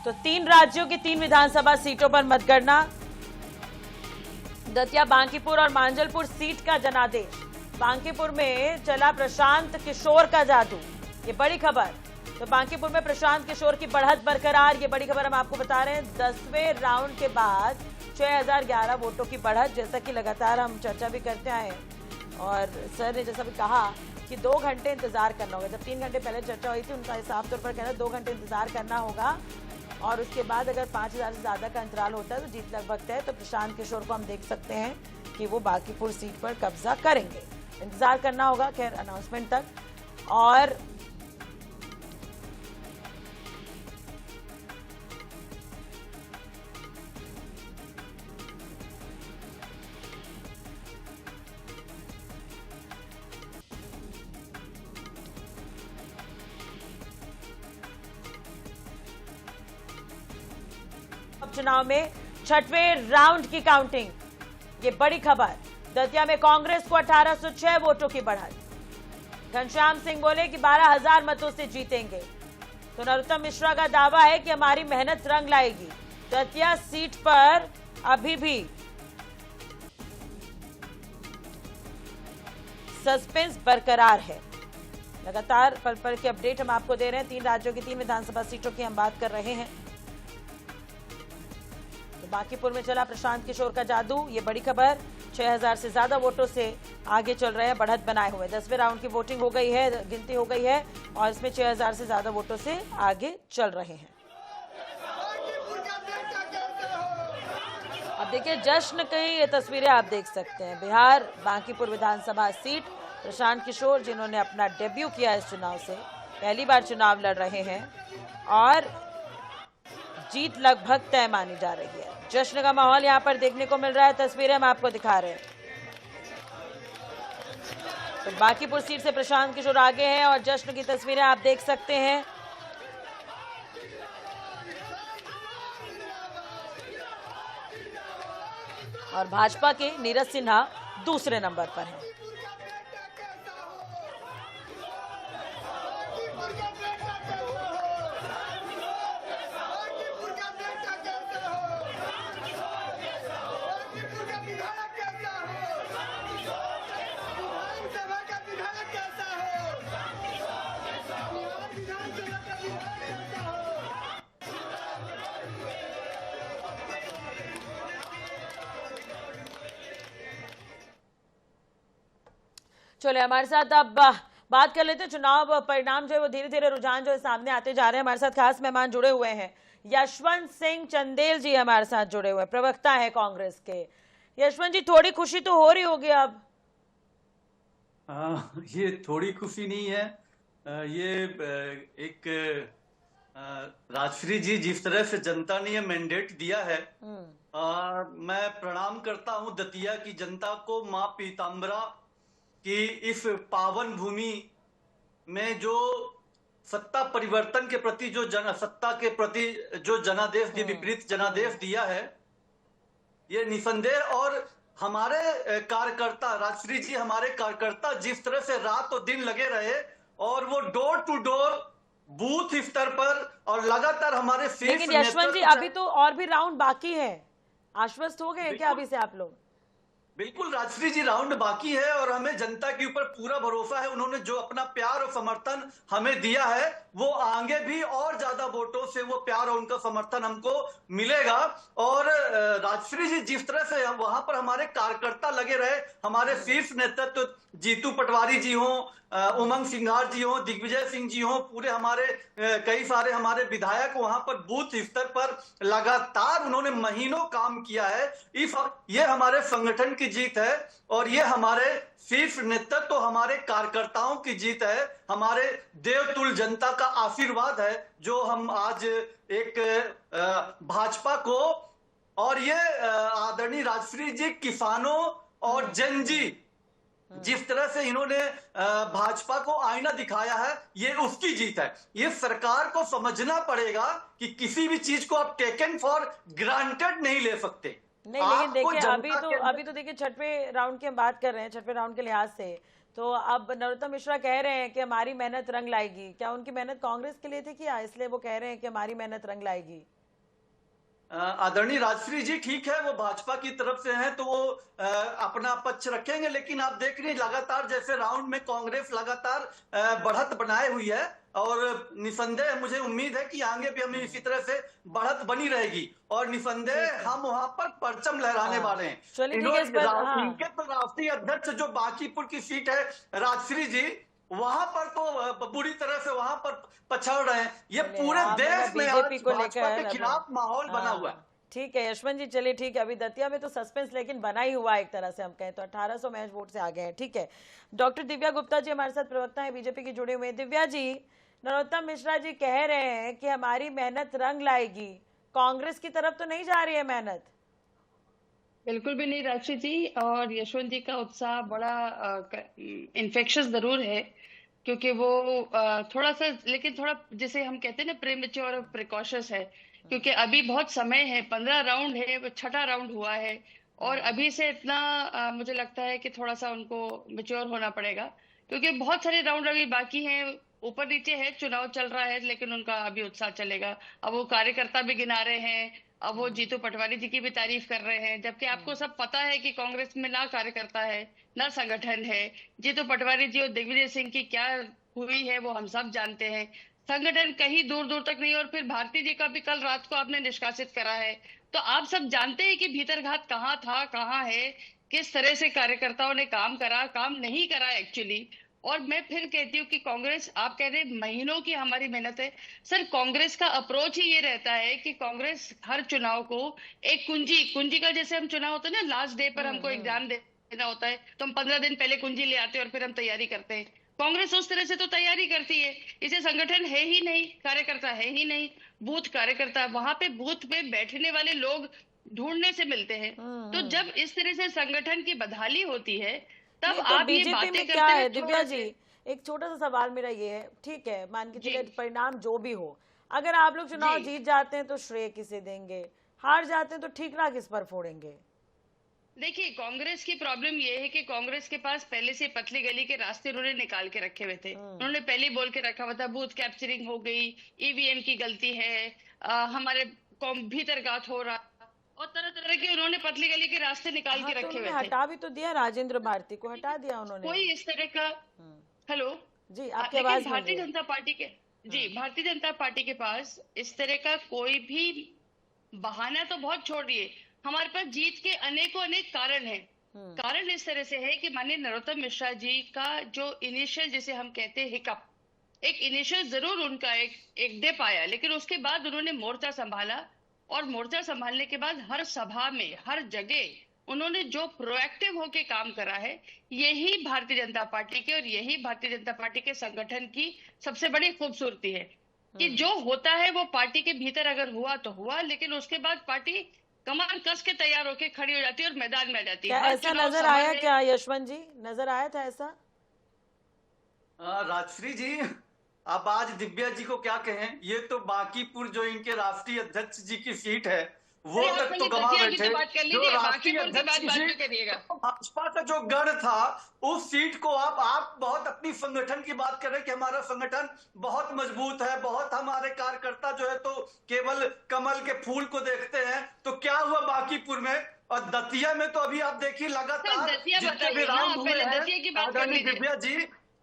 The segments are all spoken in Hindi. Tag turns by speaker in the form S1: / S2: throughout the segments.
S1: तो 3 राज्यों की 3 विधानसभा सीटों पर मतगणना। दतिया, बांकीपुर और मांजलपुर सीट का जनादेश। बांकीपुर में चला प्रशांत किशोर का जादू, ये बड़ी खबर। तो बांकीपुर में प्रशांत किशोर की बढ़त बरकरार, ये बड़ी खबर हम आपको बता रहे हैं। 10वें राउंड के बाद 6011 वोटों की बढ़त, जैसा कि लगातार हम चर्चा भी करते आए हैं। और सर ने जैसा भी कहा कि 2 घंटे इंतजार करना होगा। जब 3 घंटे पहले चर्चा हुई थी, उनका साफ तौर पर कहना 2 घंटे इंतजार करना होगा और उसके बाद अगर 5000 से ज्यादा का अंतराल होता है तो जीत लगभग तय। तो प्रशांत किशोर को हम देख सकते हैं कि वो बांकीपुर सीट पर कब्जा करेंगे। इंतजार करना होगा खैर अनाउंसमेंट तक। और चुनाव में 6वें राउंड की काउंटिंग, ये बड़ी खबर। दतिया में कांग्रेस को 1806 वोटों की बढ़त। घनश्याम सिंह बोले कि 12000 मतों से जीतेंगे। तो नरोत्तम मिश्रा का दावा है कि हमारी मेहनत रंग लाएगी। दतिया सीट पर अभी भी सस्पेंस बरकरार है। लगातार पल पल की अपडेट हम आपको दे रहे हैं। 3 राज्यों की 3 विधानसभा सीटों की हम बात कर रहे हैं। तो बांकीपुर में चला प्रशांत किशोर का जादू, ये बड़ी खबर। 6000 से ज्यादा वोटों से आगे चल रहे हैं, बढ़त बनाए हुए। 10वें राउंड की वोटिंग हो गई है, गिनती हो गई है और इसमें 6000 से ज्यादा वोटों से आगे चल रहे हैं। अब देखिए जश्न की ये तस्वीरें आप देख सकते हैं। बिहार बांकीपुर विधानसभा सीट, प्रशांत किशोर जिन्होंने अपना डेब्यू किया इस चुनाव से, पहली बार चुनाव लड़ रहे हैं और जीत लगभग तय मानी जा रही है। जश्न का माहौल यहां पर देखने को मिल रहा है। तस्वीरें हम आपको दिखा रहे हैं। तो बांकीपुर सीट से प्रशांत किशोर आगे हैं और जश्न की तस्वीरें आप देख सकते हैं। और भाजपा के नीरज सिन्हा दूसरे नंबर पर हैं। चलिए हमारे साथ अब बात कर लेते हैं। चुनाव परिणाम जो है वो धीरे धीरे रुझान जो है सामने आते जा रहे हैं। हमारे साथ खास मेहमान जुड़े हुए हैं। यशवंत सिंह चंदेल जी हमारे साथ जुड़े हुए हैं, प्रवक्ता है कांग्रेस के। यशवंत जी, थोड़ी खुशी तो हो रही होगी अब?
S2: ये थोड़ी खुशी नहीं है। ये एक राजश्री जी जिस तरह से जनता ने ये मैंडेट दिया है, मैं प्रणाम करता हूं दतिया की जनता को। मां पीताम्बरा कि इस पावन भूमि में जो सत्ता परिवर्तन के प्रति जो सत्ता के प्रति जो जनादेश, विपरीत जनादेश दिया है, ये निसंदेह। और हमारे कार्यकर्ता, राजश्री जी हमारे कार्यकर्ता जिस तरह से रात और दिन लगे रहे और वो डोर टू डोर बूथ स्तर पर और लगातार हमारे शीर्ष।
S1: लेकिन यशवंत जी अभी तो और भी राउंड बाकी है, आश्वस्त हो गए क्या अभी से आप लोग?
S2: बिल्कुल राजश्री जी, राउंड बाकी है और हमें जनता के ऊपर पूरा भरोसा है। उन्होंने जो अपना प्यार और समर्थन हमें दिया है, वो आगे भी और ज्यादा वोटों से वो प्यार और उनका समर्थन हमको मिलेगा। और राजश्री जी जिस तरह से वहां पर हमारे कार्यकर्ता लगे रहे, हमारे शीर्ष नेतृत्व जीतू पटवारी जी हों, उमंग सिंघार जी हों, दिग्विजय सिंह जी हों, पूरे हमारे कई सारे हमारे विधायक वहां पर बूथ स्तर पर लगातार उन्होंने महीनों काम किया है। ये हमारे संगठन की जीत है और ये हमारे शीर्ष नेतृत्व तो हमारे कार्यकर्ताओं की जीत है, हमारे देवतुल्य जनता का आशीर्वाद है जो हम आज एक भाजपा को और ये आदरणीय राजश्री जी किसानों और जनजी जिस तरह से इन्होंने भाजपा को आईना दिखाया है, ये उसकी जीत है। ये सरकार को समझना पड़ेगा कि किसी भी चीज को आप टेकन फॉर ग्रांटेड नहीं ले सकते।
S1: नहीं, लेकिन देखिए अभी तो देखिए 6वें राउंड की हम बात कर रहे हैं। 6वें राउंड के लिहाज से तो अब नरोत्तम मिश्रा कह रहे हैं कि हमारी मेहनत रंग लाएगी। क्या उनकी मेहनत कांग्रेस के लिए थी क्या, इसलिए वो कह रहे हैं कि हमारी मेहनत रंग लाएगी?
S2: आदरणीय राजश्री जी, ठीक है, वो भाजपा की तरफ से हैं तो वो अपना पक्ष रखेंगे, लेकिन आप देख रहे हैं लगातार जैसे राउंड में कांग्रेस लगातार बढ़त बनाए हुई है, और निसंदेह मुझे उम्मीद है कि आगे भी हमें इसी तरह से बढ़त बनी रहेगी, और निसंदेह हम वहां पर परचम लहराने वाले हैं।
S1: चलिए ठीक है, इस बार
S2: इनके तो राष्ट्रीय अध्यक्ष जो बांकीपुर की सीट है राजश्री जी, वहां पर तो बुरी तरह से वहां पर पछड़ रहे हैं। ये पूरे देश में
S1: बीजेपी को
S2: भाजपा
S1: लेकर
S2: के खिलाफ माहौल बना हुआ है।
S1: ठीक है यशवंत जी, चलिए ठीक है, अभी दतिया में तो सस्पेंस लेकिन बना ही हुआ एक तरह से, हम कहें तो 1800 महज वोट से आगे हैं। ठीक है, डॉक्टर दिव्या गुप्ता जी हमारे साथ प्रवक्ता है बीजेपी के जुड़े हुए हैं। दिव्या जी, नरोत्तम मिश्रा जी कह रहे हैं कि हमारी मेहनत रंग लाएगी, कांग्रेस की तरफ तो नहीं जा रही है मेहनत?
S3: बिल्कुल भी नहीं राशि जी, और यशवंत जी का उत्साह बड़ा इन्फेक्शस जरूर है, क्योंकि वो थोड़ा सा, लेकिन थोड़ा जैसे हम कहते हैं ना प्रीमेच्योर और प्रिकॉशस है, क्योंकि अभी बहुत समय है, 15 राउंड है, वो छठा राउंड हुआ है, और अभी से इतना मुझे लगता है कि थोड़ा सा उनको मेच्योर होना पड़ेगा, क्योंकि बहुत सारे राउंड अभी बाकी हैं, ऊपर नीचे है, चुनाव चल रहा है, लेकिन उनका अभी उत्साह चलेगा। अब वो कार्यकर्ता भी गिना रहे हैं, अब वो जीतू पटवारी जी की भी तारीफ कर रहे हैं, जबकि आपको सब पता है कि कांग्रेस में ना कार्यकर्ता है ना संगठन है। जीतू पटवारी जी और दिग्विजय सिंह की क्या हुई है वो हम सब जानते हैं। संगठन कहीं दूर दूर तक नहीं, और फिर भारती जी का भी कल रात को आपने निष्कासित करा है, तो आप सब जानते हैं कि भीतरघात कहाँ था, कहाँ है, किस तरह से कार्यकर्ताओं ने काम करा, काम नहीं करा एक्चुअली। और मैं फिर कहती हूँ कि कांग्रेस, आप कह रहे महीनों की हमारी मेहनत है, सर कांग्रेस का अप्रोच ही ये रहता है कि कांग्रेस हर चुनाव को एक कुंजी का, जैसे हम चुनाव होता है ना, लास्ट डे पर हमको एग्जाम देना होता है, तो हम 15 दिन पहले कुंजी ले आते हैं और फिर हम तैयारी करते हैं। कांग्रेस उस तरह से तो तैयारी करती है, इसे संगठन है ही नहीं, कार्यकर्ता है ही नहीं, बूथ कार्यकर्ता, वहां पे बूथ पे बैठने वाले लोग ढूंढने से मिलते हैं। तो जब इस तरह से संगठन की बदहाली होती है, तब आप ये बातें
S1: क्या है?
S3: करते
S1: दिव्या जी, एक छोटा सा सवाल मेरा ये है, ठीक है, मान के चलिए परिणाम जो भी हो, अगर आप लोग चुनाव जीत जाते हैं तो श्रेय किसे देंगे, हार जाते हैं तो ठीकरा किस पर फोड़ेंगे?
S3: देखिए, कांग्रेस की प्रॉब्लम ये है कि कांग्रेस के पास पहले से पतली गली के रास्ते उन्होंने निकाल के रखे हुए थे। उन्होंने पहले बोल के रखा हुआ था बूथ कैप्चरिंग हो गई, ईवीएम की गलती है, हमारे भीतरघात हो रहा, और तरह तरह के उन्होंने पतली गली के रास्ते निकाल के रखे हुए थे।
S1: हटा भी तो दिया, राजेंद्र भारती को हटा दिया उन्होंने।
S3: कोई इस तरह का हेलो
S1: जी, आपकी आवाज
S3: भारतीय जनता पार्टी के भारतीय जनता पार्टी के पास इस तरह का कोई भी बहाना तो बहुत छोड़ दिए, हमारे पास जीत के अनेक कारण हैं। कारण इस तरह से है कि माननीय नरोत्तम मिश्रा जी का जो इनिशियल, जिसे हम कहते हैं हिकअप, एक इनिशियल जरूर उनका एक डिप आया, लेकिन उसके बाद उन्होंने मोर्चा संभाला, और मोर्चा संभालने के बाद हर सभा में, हर जगह उन्होंने जो प्रोएक्टिव होके काम करा है, यही भारतीय जनता पार्टी के और यही भारतीय जनता पार्टी के संगठन की सबसे बड़ी खूबसूरती है कि जो होता है वो पार्टी के भीतर अगर हुआ तो हुआ, लेकिन उसके बाद पार्टी कमर कस के तैयार होके खड़ी हो जाती है और मैदान में आ जाती है।
S1: ऐसा नजर आया क्या यशवंत जी, नजर आया था ऐसा?
S2: राजश्री जी, अब आज दिव्या जी को क्या कहें, ये तो बांकीपुर जो इनके राष्ट्रीय अध्यक्ष जी की सीट है वो तक तो गवा बैठे। जो राष्ट्रीय अध्यक्ष जी, भाजपा का जो गढ़ था उस सीट को आप बहुत अपनी संगठन की बात कर रहे हैं कि हमारा संगठन बहुत मजबूत है, बहुत हमारे कार्यकर्ता जो है तो केवल कमल के फूल को देखते हैं, तो क्या हुआ बांकीपुर में और दतिया में? तो अभी आप देखिए लगातार जितने भी राउंड हुए हैं दिव्या जी,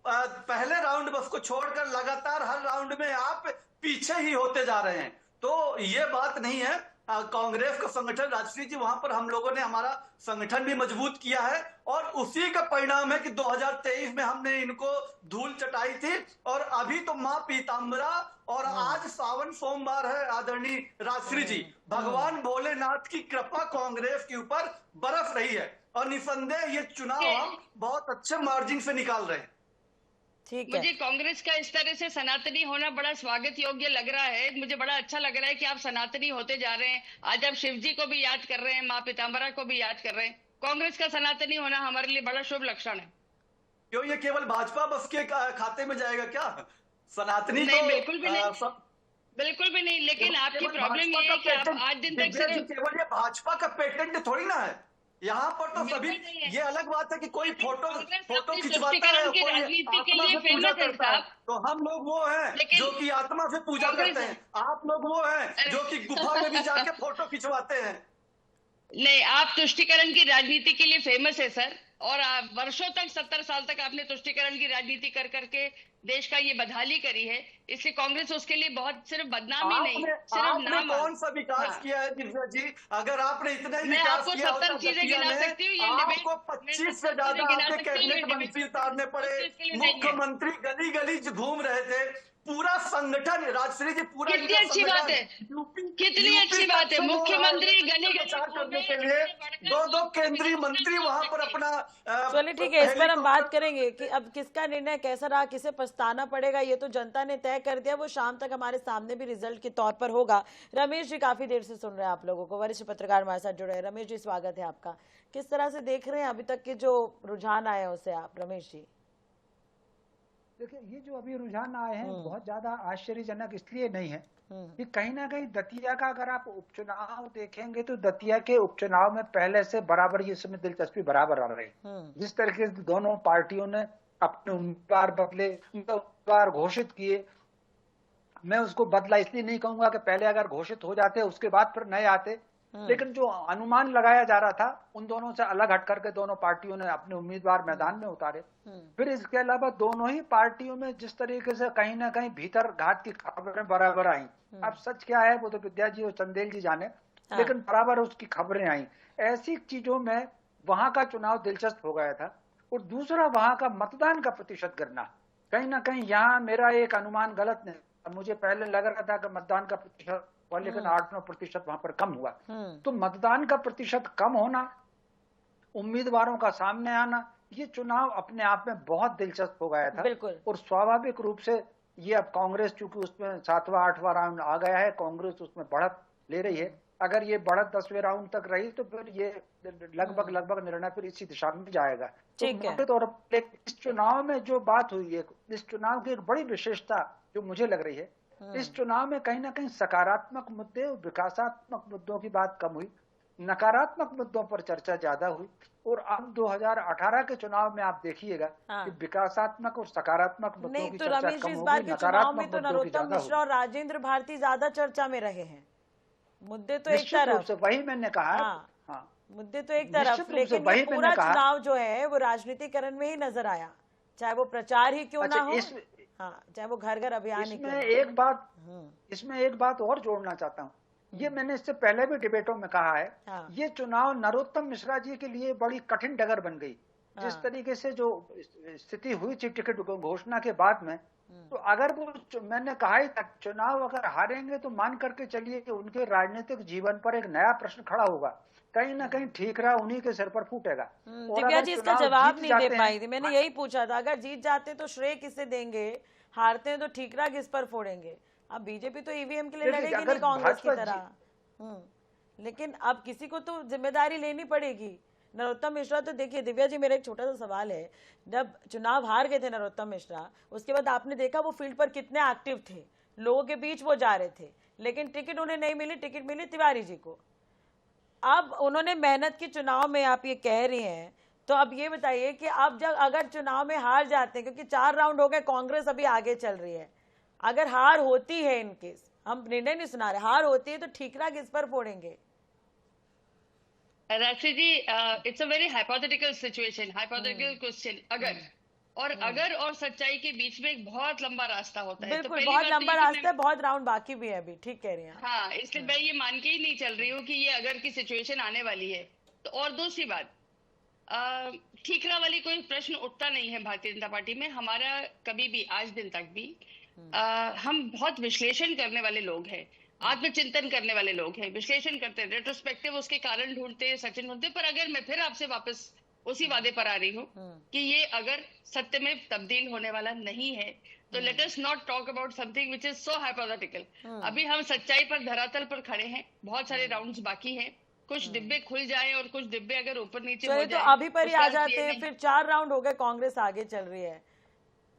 S2: पहले राउंड बस को छोड़कर लगातार हर राउंड में आप पीछे ही होते जा रहे हैं। तो ये बात नहीं है। कांग्रेस का संगठन, राजश्री जी, वहां पर हम लोगों ने हमारा संगठन भी मजबूत किया है, और उसी का परिणाम है कि 2023 में हमने इनको धूल चटाई थी, और अभी तो मां पीताम्बरा, और आज सावन सोमवार है आदरणीय राजश्री जी, भगवान भोलेनाथ की कृपा कांग्रेस के ऊपर बरस रही है, और निसंदेह ये चुनाव हम बहुत अच्छे मार्जिन से निकाल रहे हैं।
S3: मुझे कांग्रेस का इस तरह से सनातनी होना बड़ा स्वागत योग्य लग रहा है। मुझे बड़ा अच्छा लग रहा है कि आप सनातनी होते जा रहे हैं। आज आप शिव जी को भी याद कर रहे हैं, माँ पीताम्बरा को भी याद कर रहे हैं। कांग्रेस का सनातनी होना हमारे लिए बड़ा शुभ लक्षण है।
S2: क्यों, ये केवल भाजपा बस के खाते में जाएगा क्या? सनातनी
S3: नहीं, बिल्कुल भी नहीं, बिल्कुल भी नहीं। लेकिन आपकी प्रॉब्लम ये है कि आप आज दिन तक
S2: केवल ये भाजपा का पेटेंट थोड़ी ना है, यहाँ पर तो सभी,
S3: बिल्कुल नहीं है।
S2: ये अलग बात है कि कोई
S3: लेकिन
S2: फोटो
S3: कांग्रेस
S2: फोटो
S3: अपनी
S2: खिंचवाता है,
S3: तुष्टीकरण की
S2: कोई
S3: राजनीति के
S2: आत्मा
S3: लिए
S2: से पूजा
S3: फेमस है
S2: करता है,
S3: साहब।
S2: तो हम लोग वो हैं
S3: लेकिन
S2: जो कि आत्मा से पूजा
S3: कांग्रेस
S2: करते हैं, आप लोग वो हैं जो कि गुफा में भी जाके फोटो खिंचवाते हैं।
S3: नहीं, आप तुष्टीकरण की राजनीति के लिए फेमस है सर, और आप वर्षों तक 70 साल तक आपने तुष्टीकरण की राजनीति कर करके देश का ये बदहाली करी है, इसलिए कांग्रेस उसके लिए बहुत सिर्फ बदनामी नहीं, सिर्फ
S2: आपने
S3: नाम।
S2: कौन सा विकास
S3: हाँ।
S2: किया है दिव्या जी? अगर आपने इतना ही
S3: मैं
S2: विकास
S3: आपको
S2: किया
S3: 70
S2: होता
S3: चीजें
S2: दतिया
S3: गिना
S2: में,
S3: सकती हूँ, ये
S2: आपको
S3: डिबेट मैं
S2: 25 से
S3: 70
S2: ज्यादा
S3: चीजें गिना
S2: आपके
S3: सकती हूँ, ये
S2: कैबिनेट मंत्री
S3: डिबेट
S2: उतारने पड़े,
S3: उस चीज के लिए नहीं है।
S2: मुख्यमंत्री गली गली घूम रहे थे, पूरा संगठन, राजश्री जी, पूरा
S3: कितनी
S2: इनका
S3: अच्छी बात है,
S2: संगठन यूपी
S3: कितनी अच्छी
S2: तक
S3: बात है।
S2: से लोग आए
S3: मुख्यमंत्री गली गली
S2: प्रचार करने
S3: घूमे,
S2: के लिए,
S3: इससे बढ़कर
S2: दो
S3: बहुत बड़ी
S2: केंद्रीय
S3: विडंबना
S2: मंत्री
S3: नहीं हो
S2: वहां पर
S3: सकती।
S2: अपना
S1: चलिए ठीक है, इस पर हम बात
S2: हेलीकॉप्टर
S1: करेंगे कि अब किसका निर्णय कैसा रहा, किसे पछताना पड़ेगा, ये तो जनता ने तय कर दिया, वो शाम तक हमारे सामने भी रिजल्ट के तौर पर होगा। रमेश जी काफी देर से सुन रहे हैं आप लोगों को, वरिष्ठ पत्रकार हमारे साथ जुड़े हैं। रमेश जी स्वागत है आपका। किस तरह से देख रहे हैं अभी तक के जो रुझान आए हैं उसे आप, रमेश जी?
S4: देखिए, ये जो अभी रुझान आए हैं बहुत ज्यादा आश्चर्यजनक इसलिए नहीं है कि कहीं ना कहीं दतिया का अगर आप उपचुनाव देखेंगे तो दतिया के उपचुनाव में पहले से बराबर ये समय दिलचस्पी बराबर आ रही है। जिस तरीके से दोनों पार्टियों ने अपने उम्मीदवार बदले, उम्मीदवार घोषित किए, मैं उसको बदला इसलिए नहीं कहूंगा कि पहले अगर घोषित हो जाते उसके बाद फिर नए आते, लेकिन जो अनुमान लगाया जा रहा था उन दोनों से अलग हट करके दोनों पार्टियों ने अपने उम्मीदवार मैदान में उतारे। फिर इसके अलावा दोनों ही पार्टियों में जिस तरीके से कहीं ना कहीं भीतर घात की खबरें बराबर आई, अब सच क्या है वो तो विद्या जी और चंदेल जी जाने, लेकिन बराबर उसकी खबरें आई। ऐसी चीजों में वहां का चुनाव दिलचस्प हो गया था। और दूसरा, वहां का मतदान का प्रतिशत गिरना, कहीं ना कहीं यहाँ मेरा एक अनुमान गलत नहीं, मुझे पहले लग रहा था कि मतदान का प्रतिशत, लेकिन 8-9% वहां पर कम हुआ। तो मतदान का प्रतिशत कम होना, उम्मीदवारों का सामने आना, ये चुनाव अपने आप में बहुत दिलचस्प हो गया था। और स्वाभाविक रूप से ये अब कांग्रेस चूंकि उसमें 7वां-8वां राउंड आ गया है, कांग्रेस उसमें बढ़त ले रही है। अगर ये बढ़त 10वें राउंड तक रही तो फिर ये लगभग निर्णय फिर इसी दिशा में जाएगा। तो मोटे तौर पर इस चुनाव में जो बात हुई है, इस चुनाव की एक बड़ी विशेषता जो मुझे लग रही है, इस चुनाव में कहीं ना कहीं सकारात्मक मुद्दे और विकासात्मक मुद्दों की बात कम हुई, नकारात्मक मुद्दों पर चर्चा ज्यादा हुई। और अब 2018 के चुनाव में आप देखिएगा कि विकासात्मक और सकारात्मक मुद्दों की चर्चा कम होगी, नकारात्मक मुद्दों की ज्यादा होगी।
S1: और राजेंद्र भारती ज्यादा चर्चा में रहे हैं। मुद्दे तो एक तरफ,
S4: वही मैंने कहा,
S1: मुद्दे तो एक तरफ, लेकिन ये पूरा चुनाव जो है वो राजनीतिकरण में ही नजर आया, चाहे वो प्रचार ही क्यों ना हो, चाहे वो घर घर अभियान ही क्यों।
S4: इसमें एक बात और जोड़ना चाहता हूँ, ये मैंने इससे पहले भी डिबेटों में कहा है, ये चुनाव नरोत्तम मिश्रा जी के लिए बड़ी कठिन डगर बन गई। जिस तरीके से जो स्थिति हुई थी टिकट घोषणा के बाद में, तो अगर वो, मैंने कहा ही था, चुनाव अगर हारेंगे तो मान करके चलिए कि उनके राजनीतिक जीवन पर एक नया प्रश्न खड़ा होगा, कहीं ना कहीं ठीक रहा उन्हीं के सिर पर फूटेगा।
S1: दिव्या जी इसका जवाब नहीं दे पाई थी, मैंने यही पूछा था, अगर जीत जाते तो श्रेय किसे देंगे, हारते हैं तो ठीकरा किस पर फोड़ेंगे। अब बीजेपी तो ईवीएम के लिए लड़ेगी नहीं कांग्रेस की तरह, लेकिन अब किसी को तो जिम्मेदारी लेनी पड़ेगी। नरोत्तम मिश्रा तो देखिए दिव्या जी, मेरा एक छोटा सा सवाल है, जब चुनाव हार गए थे नरोत्तम मिश्रा, उसके बाद आपने देखा वो फील्ड पर कितने एक्टिव थे, लोगों के बीच वो जा रहे थे, लेकिन टिकट उन्हें नहीं मिली, टिकट मिली तिवारी जी को। अब उन्होंने मेहनत की, चुनाव में आप ये कह रही हैं, तो अब ये बताइए कि अब जब अगर चुनाव में हार जाते हैं, क्योंकि 4 राउंड हो गए, कांग्रेस अभी आगे चल रही है, अगर हार होती है, इनकेस हम निर्णय नहीं सुना रहे, हार होती है तो ठीकरा किस पर फोड़ेंगे?
S3: Rashi ji, it's a very hypothetical situation, hypothetical question. अगर और सच्चाई के बीच में एक बहुत लंबा रास्ता होता है।
S1: बिल्कुल, बहुत लंबा रास्ता है, बहुत राउंड बाकी भी है अभी, ठीक कह रही हैं।
S3: हाँ, इसलिए मैं ये मान के ही नहीं चल रही हूँ कि ये अगर की सिचुएशन आने वाली है। तो और दूसरी बात, ठीकरा वाली कोई प्रश्न उठता नहीं है भारतीय जनता पार्टी में। हमारा कभी भी, आज दिन तक भी, हम बहुत विश्लेषण करने वाले लोग हैं, आत्मचिंतन करने वाले लोग हैं, विश्लेषण करते हैं, रेट्रोस्पेक्टिव उसके कारण ढूंढते हैं, सचिन ढूंढते। पर अगर मैं फिर आपसे वापस उसी वादे पर आ रही हूँ कि ये अगर सत्य में तब्दील होने वाला नहीं है, तो let us not talk about something which is so hypothetical. अभी हम सच्चाई पर, धरातल पर खड़े हैं, बहुत सारे राउंड्स बाकी हैं, कुछ डिब्बे खुल जाए और कुछ डिब्बे अगर ऊपर नीचे हो जाए
S1: तो अभी पर ही आ जाते हैं, फिर 4 राउंड हो गए, कांग्रेस आगे चल रही है,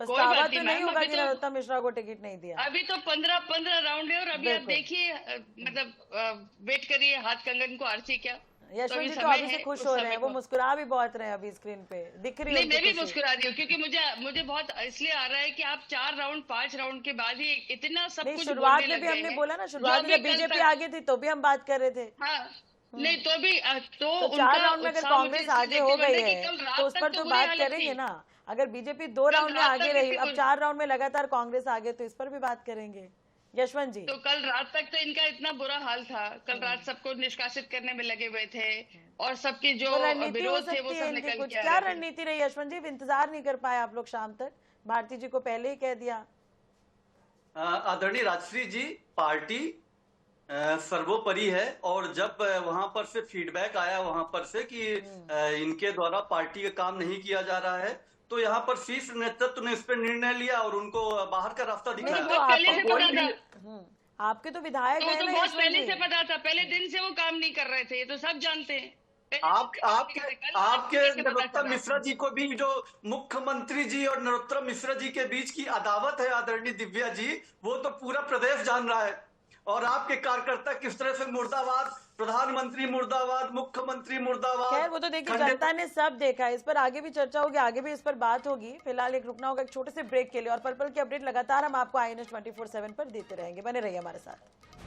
S1: पछतावा तो नहीं होगा कि नरोत्तम मिश्रा को टिकट नहीं दिया।
S3: अभी तो 15 राउंड है, और अभी आप देखिए, मतलब वेट करिए, हाथ कंगन को आरसी क्या,
S1: यशवंत जी तो
S3: समय
S1: अभी से
S3: है
S1: खुश
S3: उस
S1: हो रहे
S3: समय
S1: हैं, वो
S3: को।
S1: मुस्कुरा भी बहुत रहे हैं अभी स्क्रीन पे, दिख रही है
S3: नहीं,
S1: उनकी
S3: मैं भी
S1: खुशी।
S3: मुस्कुरा रही हूँ क्योंकि मुझे बहुत इसलिए आ रहा है कि आप 4 राउंड 5 राउंड के बाद ही इतना सब
S1: नहीं,
S3: कुछ
S1: शुरुआत
S3: बोलने
S1: में
S3: लग
S1: भी
S3: गए
S1: हमने
S3: हैं
S1: बोला ना,
S3: जो
S1: शुरुआत में
S3: अभी
S1: जब
S3: कल
S1: बीजेपी
S3: तक।
S1: आगे थी तो भी हम बात कर रहे थे।
S3: हाँ, नहीं तो भी तो
S1: तो 4
S3: उनका
S1: राउंड में अगर
S3: उत्साह मुझे
S1: कांग्रेस
S3: इसलिए
S1: आगे
S3: देख
S1: हो
S3: के लग
S1: गई
S3: रहा है कि
S1: है
S3: कल
S1: तो
S3: रात
S1: उस पर
S3: तक
S1: तो
S3: तो बुरी
S1: बात
S3: हालत
S1: करेंगे
S3: थी।
S1: ना। अगर बीजेपी 2
S3: कल
S1: राउंड में
S3: रात
S1: आगे
S3: तक
S1: रही,
S3: कितनी
S1: अब 4 राउंड में लगातार कांग्रेस आगे, तो इस पर भी बात करेंगे यशवंत जी।
S3: तो कल रात तक तो इनका इतना बुरा हाल था, कल रात सबको निष्कासित करने में लगे हुए थे और सबके जो
S1: तो रणनीति हो
S3: विरोध थे वो
S1: सकती है
S3: सब
S1: इनकी
S3: निकल
S1: कुछ,
S3: के आ
S1: क्या
S3: रहे थे।
S1: रणनीति रही यशवंत जी? इंतजार नहीं कर पाए आप लोग शाम तक? भारती जी को पहले ही कह दिया।
S2: आदरणीय राजश्री जी, पार्टी सर्वोपरि है, और जब वहां पर से फीडबैक आया वहां पर से कि इनके द्वारा पार्टी का काम नहीं किया जा रहा है, तो यहाँ पर शीर्ष नेतृत्व ने इस पर निर्णय लिया और उनको बाहर का रास्ता
S1: नहीं,
S2: दिखाया।
S1: वो
S3: बहुत पहले से
S1: आपको
S3: पता
S1: कोई
S3: था।
S1: भी आपके तो विधायक
S3: तो वो
S1: है
S3: तो
S1: ना
S3: बहुत
S1: यशवंत
S3: पहले
S1: जी।
S3: से पता था, पहले दिन से वो काम नहीं कर रहे थे, ये तो सब जानते हैं।
S2: आपके
S3: कैसे पता
S2: नरोत्तम
S3: चला?
S2: मिश्रा जी को भी, जो मुख्यमंत्री जी और नरोत्तम मिश्रा जी के बीच की अदावत है आदरणीय दिव्या जी, वो तो पूरा प्रदेश जान रहा है। और आपके कार्यकर्ता किस तरह से मुर्दाबाद, प्रधानमंत्री मुर्दाबाद, मुख्यमंत्री मुर्दाबाद।
S1: खैर वो तो देखिए जनता ने सब देखा है, इस पर आगे भी चर्चा होगी, आगे भी इस पर बात होगी। फिलहाल एक रुकना होगा एक छोटे से ब्रेक के लिए, और पर्पल की अपडेट लगातार हम आपको INS 24/7 पर देते रहेंगे, बने रहिए हमारे साथ।